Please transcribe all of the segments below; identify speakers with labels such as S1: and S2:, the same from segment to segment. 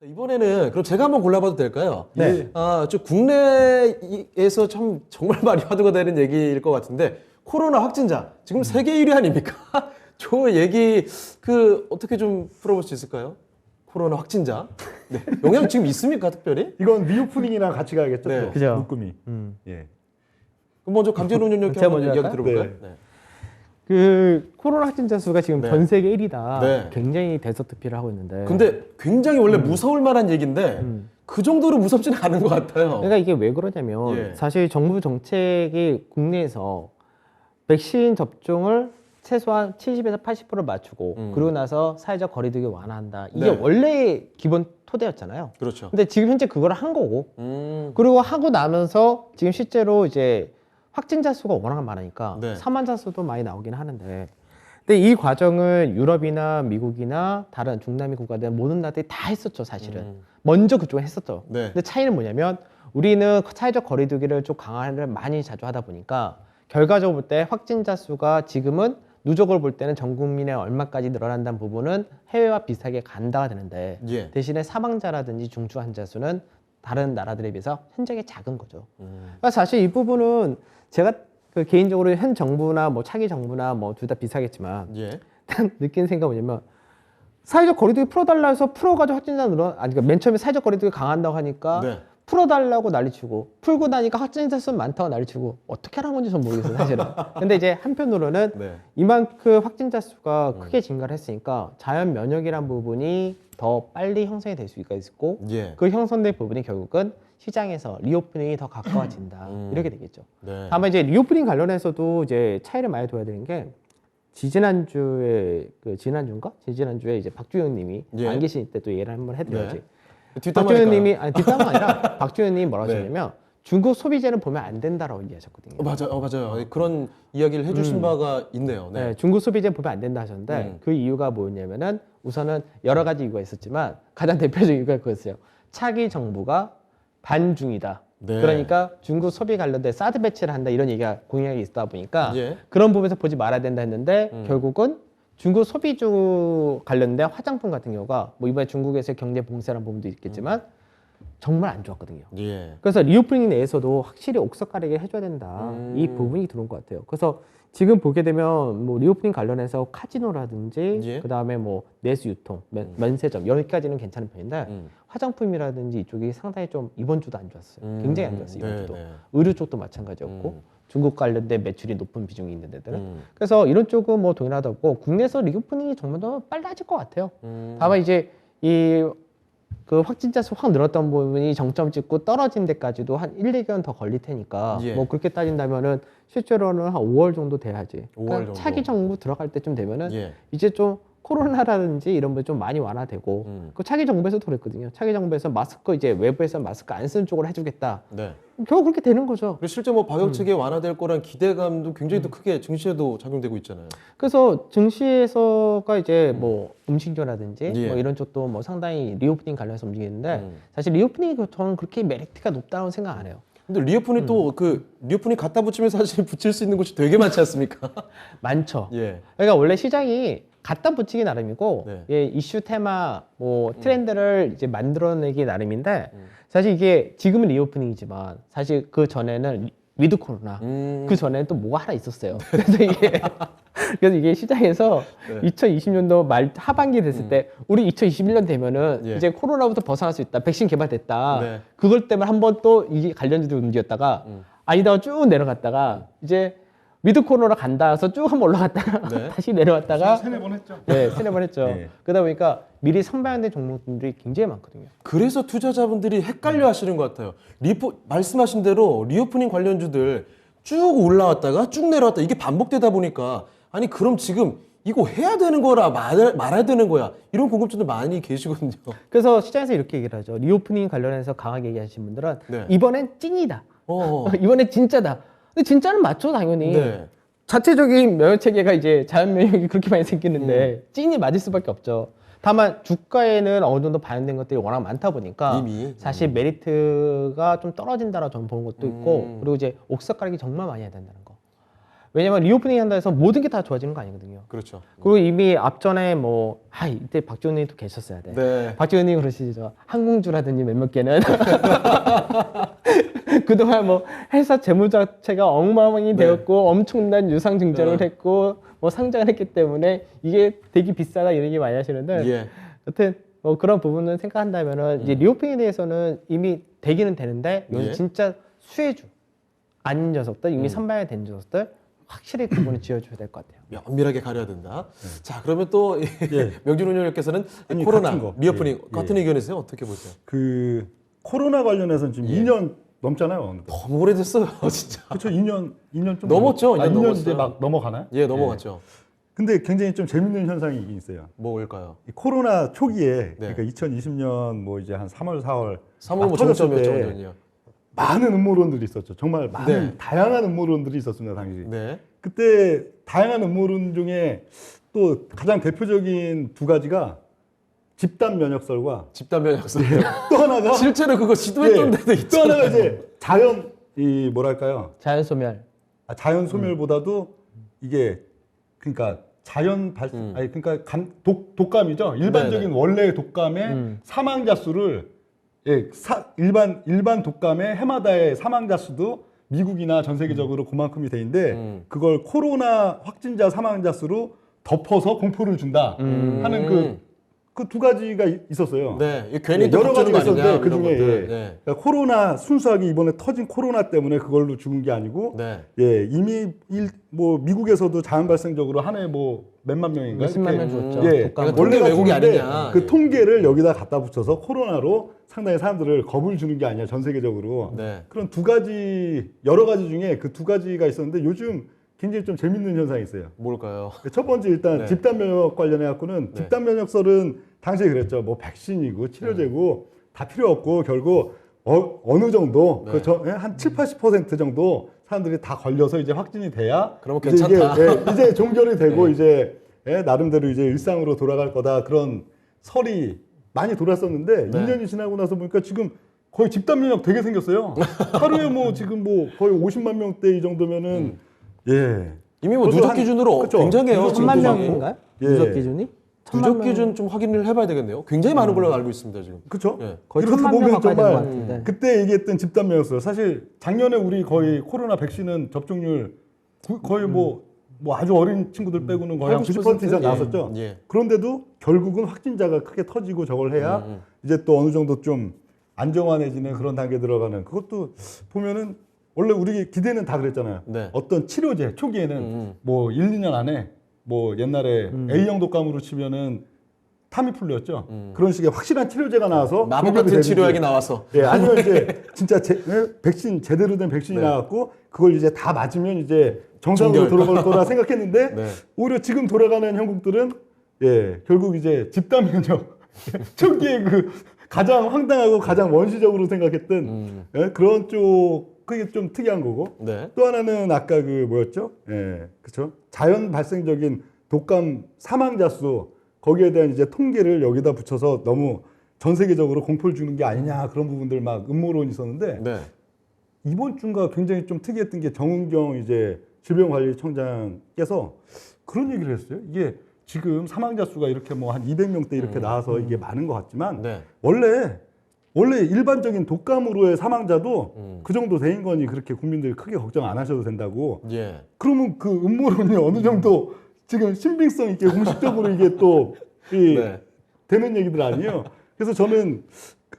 S1: 이번에는 그럼 제가 한번 골라봐도 될까요?
S2: 네.
S1: 저 국내에서 정말 많이 화두가 되는 얘기일 것 같은데 코로나 확진자 지금 세계 1위 아닙니까? 저 얘기 어떻게 좀 풀어볼 수 있을까요? 코로나 확진자. 네. 영향 지금 있습니까, 특별히?
S2: 이건 리오프닝이랑 같이 가야겠죠.
S1: 네.
S2: 또.
S3: 그죠.
S2: 묶음이. 예.
S1: 그럼 먼저 강재론 의원님께
S3: 제가
S1: 한번
S3: 먼저
S1: 이야기
S3: 할까요?
S1: 들어볼까요?
S2: 네.
S1: 네.
S3: 그 코로나 확진자 수가 지금
S1: 네.
S3: 전 세계 1위다.
S1: 네.
S3: 굉장히 대서특필을 하고 있는데.
S1: 근데 굉장히 원래 무서울 만한 얘기인데 그 정도로 무섭지는 않은 것 같아요.
S3: 그러니까 이게 왜 그러냐면
S1: 예.
S3: 사실 정부 정책이 국내에서 백신 접종을 최소한 70에서 80% 맞추고 그러고 나서 사회적 거리두기 완화한다. 이게
S1: 네.
S3: 원래 기본 토대였잖아요.
S1: 그렇죠.
S3: 근데 지금 현재 그걸 한 거고
S1: 음,
S3: 그리고 하고 나면서 지금 실제로 이제 확진자 수가 워낙 많으니까
S1: 네.
S3: 사망자 수도 많이 나오긴 하는데 근데 이 과정을 유럽이나 미국이나 다른 중남미 국가들 모든 나라들이 다 했었죠 사실은. 먼저 그쪽에 했었죠.
S1: 네.
S3: 근데 차이는 뭐냐면 우리는 사회적 거리두기를 좀 강화를 많이 자주 하다 보니까 결과적으로 볼 때 확진자 수가 지금은 누적으로 볼 때는 전 국민의 얼마까지 늘어난다는 부분은 해외와 비슷하게 간다가 되는데
S1: 예.
S3: 대신에 사망자라든지 중증 환자 수는 다른 나라들에 비해서 현저하게 작은 거죠.
S1: 음.
S3: 그러니까 사실 이 부분은 제가 그 개인적으로 현 정부나 뭐 차기 정부나 뭐 둘 다 비슷하겠지만
S1: 예.
S3: 느낀 생각은 뭐냐면 사회적 거리두기 풀어달라 해서 풀어가지고 확진자 그러니까 맨 처음에 사회적 거리두기 강한다고 하니까
S1: 네.
S3: 풀어달라고 난리치고 풀고 나니까 확진자 수 많다고 난리치고 어떻게 하는 건지 전 모르겠어요 사실은. 근데 이제 한편으로는
S1: 네.
S3: 이만큼 확진자 수가 크게 증가를 했으니까 자연 면역이란 부분이 더 빨리 형성이 될 수가 있고
S1: 예.
S3: 그 형성된 부분이 결국은 시장에서 리오프닝이 더 가까워진다 이렇게 되겠죠.
S1: 네.
S3: 다만 이제 리오프닝 관련해서도 이제 차이를 많이 둬야 되는 게 지지난주에 지지난주에 이제 박주영님이
S1: 예.
S3: 안 계실 때 또 얘기를 한번 해드려야지.
S1: 네. 뒷담화니까요.
S3: 박주영님이 아니 뒷담화 아니라 박주영님이 뭐라고
S1: 네.
S3: 하셨냐면 중국 소비재는 보면 안 된다라고 얘기하셨거든요.
S1: 맞아요. 그런 이야기를 해주신 바가 있네요. 네.
S3: 네, 중국 소비재 보면 안 된다 하셨는데
S1: 음.
S3: 그 이유가 뭐였냐면은 우선은 여러 가지 이유가 있었지만 가장 대표적인 이유가 그거였어요. 차기 정부가 반중이다.
S1: 네.
S3: 그러니까 중국 소비 관련된 사드 배치를 한다 이런 얘기가 공약이 있다 보니까
S1: 예.
S3: 그런 부분에서 보지 말아야 된다 했는데 결국은 중국 소비주 관련된 화장품 같은 경우가 뭐 이번에 중국에서 경제 봉쇄라는 부분도 있겠지만 정말 안 좋았거든요.
S1: 예.
S3: 그래서 리오프닝 내에서도 확실히 옥석 가리게 해줘야 된다. 이 부분이 들어온 것 같아요. 그래서 지금 보게 되면 뭐 리오프닝 관련해서 카지노라든지
S1: 예.
S3: 그다음에 뭐 내수 유통, 면세점 여기까지는 괜찮은 편인데 화장품이라든지 이쪽이 상당히 좀 이번 주도 안 좋았어요. 굉장히 안 좋았어요. 이번
S1: 네,
S3: 주도.
S1: 네.
S3: 의류 쪽도 마찬가지였고 중국 관련된 매출이 높은 비중이 있는 데들은
S1: 음.
S3: 그래서 이런 쪽은 뭐 동일하다고 국내에서 리오프닝이 정말 더 빨라질 것 같아요. 다만 이제 이 그 확진자 수 확 늘었던 부분이 정점 찍고 떨어진 데까지도 한 1, 2개월 더 걸릴 테니까
S1: 예.
S3: 뭐 그렇게 따진다면은 실제로는 한 5월 정도 돼야지.
S1: 5월
S3: 그러니까
S1: 정도.
S3: 차기 정부 들어갈 때쯤 되면은
S1: 예.
S3: 이제 좀 코로나라든지 이런 게 좀 많이 완화되고 그 차기 정부에서도 그랬거든요. 차기 정부에서 마스크 이제 외부에서 마스크 안 쓰는 쪽으로 해주겠다.
S1: 네.
S3: 결국 그렇게 되는 거죠.
S1: 그리고 실제 뭐 방역 체계 완화될 거란 기대감도 굉장히 또 크게 증시에도 작용되고 있잖아요.
S3: 그래서 증시에서가 이제 뭐 음식료라든지
S1: 예.
S3: 뭐 이런 쪽도 뭐 상당히 리오프닝 관련해서 움직이는데 사실 리오프닝이 저는 그렇게 메리트가 높다고 생각 안 해요.
S1: 근데 리오프닝 또 리오프닝 갖다 붙이면 사실 붙일 수 있는 곳이 되게 많지 않습니까?
S3: 많죠.
S1: 예.
S3: 그러니까 원래 시장이 갖다 붙이기 나름이고
S1: 네.
S3: 예, 이슈 테마 뭐 트렌드를 이제 만들어내기 나름인데 사실 이게 지금은 리오프닝이지만 사실 그 전에는 위드 코로나 그 전에는 또 뭐가 하나 있었어요. 그래서 이게 시장에서
S1: 네.
S3: 2020년도 말 하반기 됐을 때 우리 2021년 되면은
S1: 예.
S3: 이제 코로나부터 벗어날 수 있다. 백신 개발됐다.
S1: 네.
S3: 그걸 때문에 한번 또 이게 관련주들 움직였다가 아니다가 쭉 내려갔다가 이제 위드 코로나 간다 해서 쭉 한번 올라갔다가
S1: 네.
S3: 다시 내려왔다가
S2: 세네 번 했죠.
S3: 네, 세네 번 했죠.
S2: 예.
S3: 그러다 보니까 미리 선반영된 종목들이 굉장히 많거든요.
S1: 그래서 투자자분들이 헷갈려 하시는 것 같아요. 말씀하신 대로 리오프닝 관련주들 쭉 올라왔다가 쭉 내려왔다. 이게 반복되다 보니까 아니 그럼 지금 이거 해야 되는 거라 말아야 되는 거야. 이런 궁금증도 많이 계시거든요.
S3: 그래서 시장에서 이렇게 얘기를 하죠. 리오프닝 관련해서 강하게 얘기하시는 분들은
S1: 네.
S3: 이번엔 찐이다.
S1: 어.
S3: 이번엔 진짜다. 근데 진짜는 맞죠, 당연히.
S1: 네.
S3: 자체적인 면역 체계가 이제 자연 면역이 그렇게 많이 생기는데 찐이 맞을 수밖에 없죠. 다만 주가에는 어느 정도 반영된 것들이 워낙 많다 보니까
S1: 이미?
S3: 사실 메리트가 좀 떨어진다라고 저는 보는 것도 있고 그리고 이제 옥석 가리기 정말 많이 해야 된다는 거. 왜냐면 리오프닝 한다 해서 모든 게 다 좋아지는 거 아니거든요.
S1: 그렇죠.
S3: 그리고 이미 앞전에 이때 박지원님도 계셨어야 돼.
S1: 네.
S3: 박지원님 그러시죠. 항공주라든지 몇몇 개는 그동안 회사 재무 자체가 엉망이
S1: 네.
S3: 되었고 엄청난 유상 증자를
S1: 네.
S3: 했고 상장을 했기 때문에 이게 되게 비싸다 이런 얘기 많이 하시는데
S1: 예.
S3: 여튼 그런 부분은 생각한다면은 이제 리오프닝에 대해서는 이미 되기는 되는데
S1: 예.
S3: 진짜 수혜주 아닌 녀석들 이미 선발이 된 녀석들 확실히 구분을 지어줘야 될 것 같아요.
S1: 면밀하게 가려야 된다. 자, 그러면 또 명준 운영님께서는
S2: 아니,
S1: 코로나
S2: 같은 거.
S1: 리오프닝
S2: 예.
S1: 같은 의견이세요? 어떻게 보세요?
S2: 그 코로나 관련해서는 지금 2년 넘잖아요.
S1: 너무 오래됐어요, 진짜.
S2: 그렇죠. 2년 좀
S1: 넘었죠? 2년
S2: 2년
S1: 넘었어요.
S2: 이제 막 넘어가나요?
S1: 예, 넘어갔죠.
S2: 근데 굉장히 좀 재밌는 현상이 있긴 있어요.
S1: 뭘까요?
S2: 이 코로나 초기에
S1: 네.
S2: 그러니까 2020년 이제 한 3월, 4월
S1: 3월 뭐
S2: 터졌을
S1: 정점이었죠,
S2: 때
S1: 완전히요.
S2: 많은 음모론들이 있었죠. 정말 많은
S1: 네.
S2: 다양한 음모론들이 있었습니다, 당시.
S1: 네.
S2: 그때 다양한 음모론 중에 또 가장 대표적인 두 가지가 집단 면역설과
S1: 집단 면역설.
S2: 또 하나가
S1: 실제로 그거 시도했던
S2: 예,
S1: 데도
S2: 또
S1: 있잖아요.
S2: 하나가 이제 자연 뭐랄까요?
S3: 자연 소멸.
S2: 자연 소멸보다도 이게 그러니까 자연 발생 아니 그러니까 독감이죠. 일반적인
S1: 네네.
S2: 원래의 독감의 사망자 수를 일반 독감의 해마다의 사망자 수도 미국이나 전 세계적으로 그만큼이 돼 있는데 그걸 코로나 확진자 사망자 수로 덮어서 공포를 준다 하는 그 두 가지가 있었어요.
S1: 네, 이게 괜히 또
S2: 여러 가지가
S1: 걱정인 거 아니냐,
S2: 있었는데 그
S1: 이런
S2: 중에
S1: 것들. 네.
S2: 그러니까 코로나 순수하게 이번에 터진 코로나 때문에 그걸로 죽은 게 아니고
S1: 네.
S2: 이미 미국에서도 자연 발생적으로 한 해 몇만 명인가
S3: 몇십만 명
S2: 이렇게
S3: 죽었죠.
S2: 예,
S3: 독감으로.
S1: 통계
S2: 원래가
S1: 왜곡이
S2: 죽는데
S1: 아니냐.
S2: 그
S1: 예.
S2: 통계를 여기다 갖다 붙여서 코로나로 상당히 사람들을 겁을 주는 게 아니야 전 세계적으로
S1: 네.
S2: 그런 여러 가지 중에 그 두 가지가 있었는데 요즘 굉장히 좀 재밌는 현상이 있어요.
S1: 뭘까요?
S2: 첫 번째 일단
S1: 네.
S2: 집단 면역 관련해 갖고는
S1: 네.
S2: 집단 면역설은 당시에 그랬죠. 백신이고 치료제고 다 필요 없고 결국 어느 정도
S1: 네.
S2: 한 7, 80% 정도 사람들이 다 걸려서 이제 확진이 돼야
S1: 그러면
S2: 이제
S1: 괜찮다.
S2: 이제 종결이 되고
S1: 네.
S2: 이제 나름대로 이제 일상으로 돌아갈 거다 그런 설이 많이 돌았었는데
S1: 네.
S2: 2년이 지나고 나서 보니까 지금 거의 집단 면역 되게 생겼어요. 하루에 지금 거의 50만 명대 이 정도면은
S1: 이미
S2: 벌써
S1: 누적
S2: 한-
S1: 기준으로
S2: 그쵸.
S1: 굉장해요. 지금
S3: 1000만
S1: 누적이.
S3: 명인가요?
S2: 예.
S3: 누적 기준이?
S1: 누적 기준 좀 확인을 해봐야 되겠네요. 굉장히 많은 걸로 알고 있습니다 지금.
S2: 그렇죠.
S1: 예.
S3: 거의
S2: 이렇게
S3: 1000만 명
S2: 보면
S3: 가까이 된것
S2: 정말
S3: 같은데.
S2: 그때 얘기했던 집단 면역설 사실 작년에 우리 거의 코로나 백신은 접종률 거의 아주 어린 친구들 빼고는 거의 한 90% 이상
S1: 예.
S2: 나왔었죠.
S1: 예.
S2: 그런데도 결국은 확진자가 크게 터지고 저걸 해야 이제 또 어느 정도 좀 안정화해지는 그런 단계에 들어가는 그것도 보면은 원래 우리 기대는 다 그랬잖아요.
S1: 네.
S2: 어떤 치료제 초기에는 1, 2년 안에 옛날에 A형 독감으로 치면은 타미플루였죠. 그런 식의 확실한 치료제가 나와서
S1: 마법
S2: 공급이
S1: 같은
S2: 되든지.
S1: 치료약이 나와서.
S2: 아니면 이제 진짜 백신 제대로 된 백신이
S1: 네.
S2: 나왔고 그걸 이제 다 맞으면 이제 정상으로
S1: 종결.
S2: 돌아갈 거라 생각했는데
S1: 네.
S2: 오히려 지금 돌아가는 형국들은 결국 이제 집단 면역 초기에 그 가장 황당하고 가장 원시적으로 생각했던 그런 쪽 그게 좀 특이한 거고
S1: 네.
S2: 또 하나는 아까 그 뭐였죠? 그렇죠. 자연 발생적인 독감 사망자 수 거기에 대한 이제 통계를 여기다 붙여서 너무 전 세계적으로 공포를 주는 게 아니냐 그런 부분들 막 음모론이 있었는데
S1: 네.
S2: 이번 주가 굉장히 좀 특이했던 게 정은경 이제 질병관리청장께서 그런 얘기를 했어요. 이게 지금 사망자 수가 이렇게 한 200명대 이렇게 나와서 이게 많은 것 같지만
S1: 네.
S2: 원래 일반적인 독감으로의 사망자도 그 정도 되는 거니 그렇게 국민들이 크게 걱정 안 하셔도 된다고.
S1: 예.
S2: 그러면 그 음모론이 어느 정도 지금 신빙성 있게 공식적으로 이게 또
S1: 네.
S2: 되는 얘기들 아니에요. 그래서 저는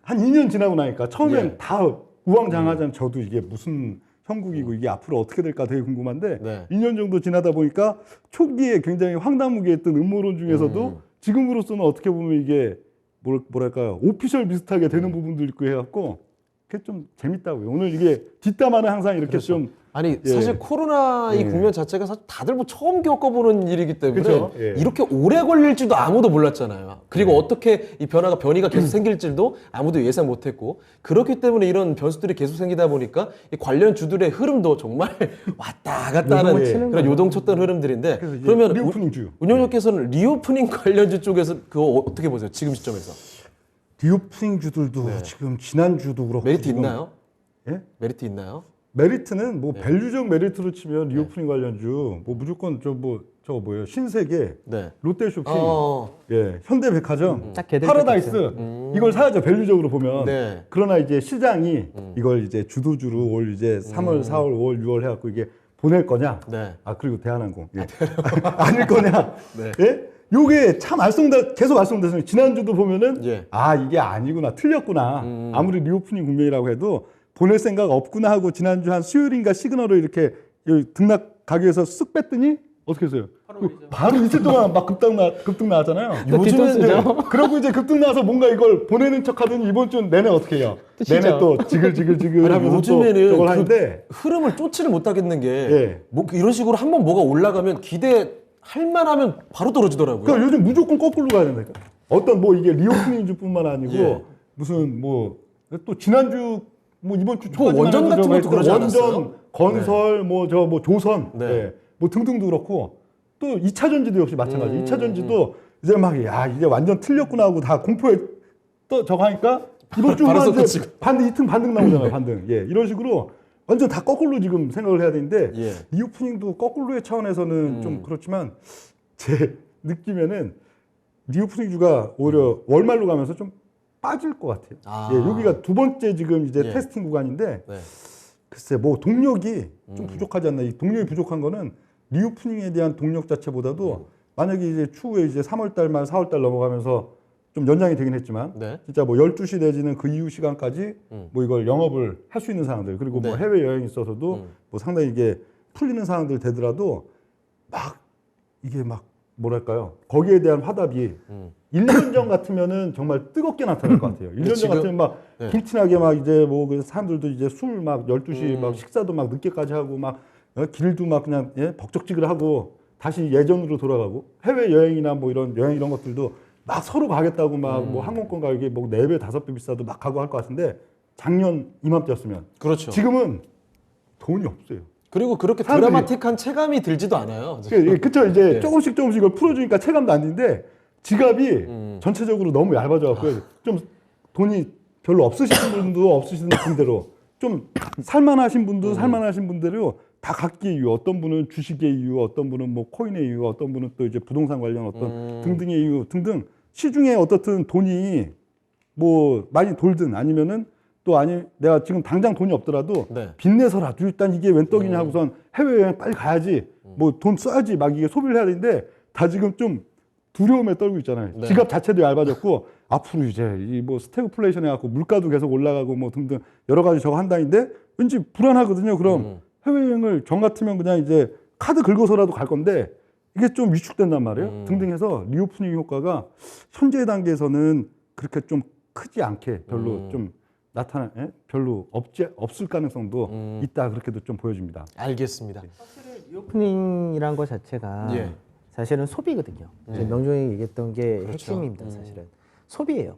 S2: 한 2년 지나고 나니까 처음엔
S1: 예.
S2: 다 우왕좌왕하자면 저도 이게 무슨 형국이고 이게 앞으로 어떻게 될까 되게 궁금한데
S1: 네.
S2: 2년 정도 지나다 보니까 초기에 굉장히 황당무계했던 음모론 중에서도 지금으로서는 어떻게 보면 이게 뭐랄까요 오피셜 비슷하게 되는 부분도 있고 해갖고 그게 좀 재밌다고요. 오늘 이게 뒷담화는 항상 이렇게
S1: 그렇죠.
S2: 좀
S1: 아니
S2: 예.
S1: 사실 코로나 이
S2: 예.
S1: 국면 자체가 사실 다들 처음 겪어보는 일이기 때문에
S2: 그쵸? 예.
S1: 이렇게 오래 걸릴지도 아무도 몰랐잖아요. 그리고 어떻게 이 변이가 계속 생길지도 아무도 예상 못했고 그렇기 때문에 이런 변수들이 계속 생기다 보니까 이 관련 주들의 흐름도 정말 왔다 갔다 하는
S2: 요동을
S1: 그런 요동쳤던 흐름들인데
S2: 그래서 이제
S1: 그러면
S2: 리오프닝 주
S1: 운영님께서는 리오프닝 관련주 쪽에서 그거 어떻게 보세요? 지금 시점에서
S2: 리오프닝 주들도 지금 지난 주도 그렇고
S1: 메리트
S2: 지금
S1: 있나요?
S2: 예?
S1: 메리트 있나요?
S2: 메리트는 뭐
S1: 네.
S2: 밸류적 메리트로 치면 리오프닝 관련주 뭐 무조건 저거 뭐예요? 신세계,
S1: 네.
S2: 롯데쇼핑,
S1: 어.
S2: 예, 현대백화점,
S3: 딱 걔들
S2: 파라다이스 이걸 사야죠. 밸류적으로 보면.
S1: 네.
S2: 그러나 이제 시장이 이걸 이제 주도주로 올 이제 3월, 4월, 5월, 6월 해갖고 이게 보낼 거냐?
S1: 네.
S2: 아 그리고 대한항공 아닐 거냐?
S1: 네.
S2: 예? 요게 참 계속 말씀드렸어요. 지난주도 보면은
S1: 예.
S2: 아 이게 아니구나, 틀렸구나. 아무리 리오프닝 국면이라고 해도 보낼 생각 없구나 하고 지난주 한 수요일인가 시그널을 이렇게 여기 등락 가격에서 쓱 뺐더니 어떻게 했어요? 바로 이틀 동안 막 급등 나왔잖아요.
S1: 요즘은
S2: 네. 그러고 이제 급등 나서 뭔가 이걸 보내는 척하더니 이번 주 내내 어떻게 해요? 내내 또 지글지글
S1: 아니,
S2: 하면서 또
S1: 요즘에는
S2: 저걸
S1: 그
S2: 하는데
S1: 흐름을 쫓지를 못하겠는 게
S2: 예.
S1: 뭐 이런 식으로 한번 뭐가 올라가면 기대할 만하면 바로 떨어지더라고요.
S2: 그러니까 요즘 무조건 거꾸로 가야 된다니까. 어떤 뭐 이게 리오프닝주뿐만 아니고
S1: 예.
S2: 무슨 뭐 또 지난주 뭐 이번 주
S1: 뭐 원전 같은 것도 그러지 않았어요?
S2: 원전, 건설, 뭐 조선,
S1: 네.
S2: 예. 뭐 등등도 그렇고 또 2차 전지도 역시 마찬가지. 2차 전지도 이제 막 야 이제 완전 틀렸구나 하고 다 공포에 또 저거 하니까 이번 주만
S1: 바로
S2: 이제
S1: 섞어치고.
S2: 반등 나오잖아요. 반등. 예. 이런 식으로 완전 다 거꾸로 지금 생각을 해야 되는데
S1: 예.
S2: 리오프닝도 거꾸로의 차원에서는 좀 그렇지만 제 느낌에는 리오프닝주가 오히려 월말로 가면서 좀 빠질 것 같아요.
S1: 아.
S2: 예, 여기가 두 번째 지금 이제
S1: 예.
S2: 테스팅 구간인데
S1: 네.
S2: 글쎄 뭐 동력이 좀 부족하지 않나. 이 동력이 부족한 거는 리오프닝에 대한 동력 자체보다도 만약에 이제 추후에 이제 3월 달만 4월 달 넘어가면서 좀 연장이 되긴 했지만
S1: 네.
S2: 진짜 뭐 12시 내지는 그 이후 시간까지 뭐 이걸 영업을 할 수 있는 상황들 그리고 뭐
S1: 네.
S2: 해외 여행이 있어서도 뭐 상당히 이게 풀리는 상황들 되더라도 막 이게 막 뭐랄까요 거기에 대한 화답이 1년 전 같으면은 정말 뜨겁게 나타날 것 같아요. 1년 전
S1: 지금-
S2: 같으면 막
S1: 네.
S2: 불티나게 막 이제 뭐 그 사람들도 이제 술 막 12시 막 식사도 막 늦게까지 하고 막 길도 막 그냥 예? 벅적지근하고 다시 예전으로 돌아가고 해외 여행이나 뭐 이런 여행 이런 것들도 막 서로 가겠다고 막 뭐 항공권 가격이 뭐 4배, 5배 비싸도 막 가고 할 것 같은데 작년 이맘때였으면
S1: 그렇죠.
S2: 지금은 돈이 없어요.
S1: 그리고 그렇게
S2: 사람들이-
S1: 드라마틱한 체감이 들지도 않아요.
S2: 그쵸 이제
S1: 네.
S2: 조금씩 이걸 풀어주니까 체감도 안 드는데 지갑이 전체적으로 너무 얇아져갖고 좀 돈이 별로 없으신 분도 없으신 분대로 좀 살만하신 분도 살만하신 분대로 다 각기의 이유. 어떤 분은 주식의 이유, 어떤 분은 뭐 코인의 이유, 어떤 분은 또 이제 부동산 관련 어떤 등등의 이유 등등 시중에 어떻든 돈이 뭐 많이 돌든 아니면은 또 아니 내가 지금 당장 돈이 없더라도
S1: 네.
S2: 빚내서라도 일단 이게 웬 떡이냐 하고선 해외여행 빨리 가야지 뭐 돈 써야지 막 이게 소비를 해야 되는데 다 지금 좀 두려움에 떨고 있잖아요.
S1: 네.
S2: 지갑 자체도 얇아졌고 앞으로 이제 이 뭐 스태그플레이션 해갖고 물가도 계속 올라가고 뭐 등등 여러 가지 저거 한다는데 왠지 불안하거든요. 그럼 해외여행을 정 같으면 그냥 이제 카드 긁어서라도 갈 건데 이게 좀 위축된단 말이에요. 등등 해서 리오프닝 효과가 현재 단계에서는 그렇게 좀 크지 않게 별로 좀 별로 없을 가능성도 있다 그렇게도 좀 보여집니다.
S1: 알겠습니다.
S3: 리오프닝이란 것 자체가
S1: 예.
S3: 사실은 소비거든요. 명종이 얘기했던 게 핵심입니다. 사실은 소비예요.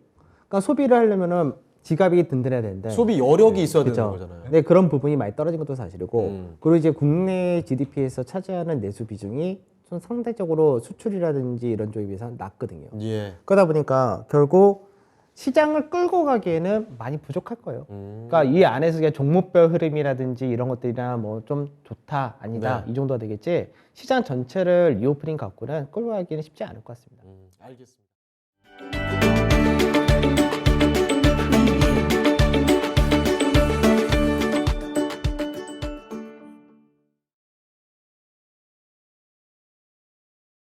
S3: 그러니까 소비를 하려면은 지갑이 든든해야 되는데
S1: 소비 여력이 있어야
S3: 그쵸?
S1: 되는 거잖아요.
S3: 네, 그런 부분이 많이 떨어진 것도 사실이고 그리고 이제 국내 GDP에서 차지하는 내수 비중이 좀 상대적으로 수출이라든지 이런 쪽에 비해서 낮거든요.
S1: 예.
S3: 그러다 보니까 결국 시장을 끌고 가기에는 많이 부족할 거예요. 그러니까 이 안에서 그냥 종목별 흐름이라든지 이런 것들이나 뭐 좀 좋다 아니다
S1: 네.
S3: 이 정도가 되겠지 시장 전체를 리오프닝 갖고는 끌고 가기는 쉽지 않을 것 같습니다.
S1: 알겠습니다.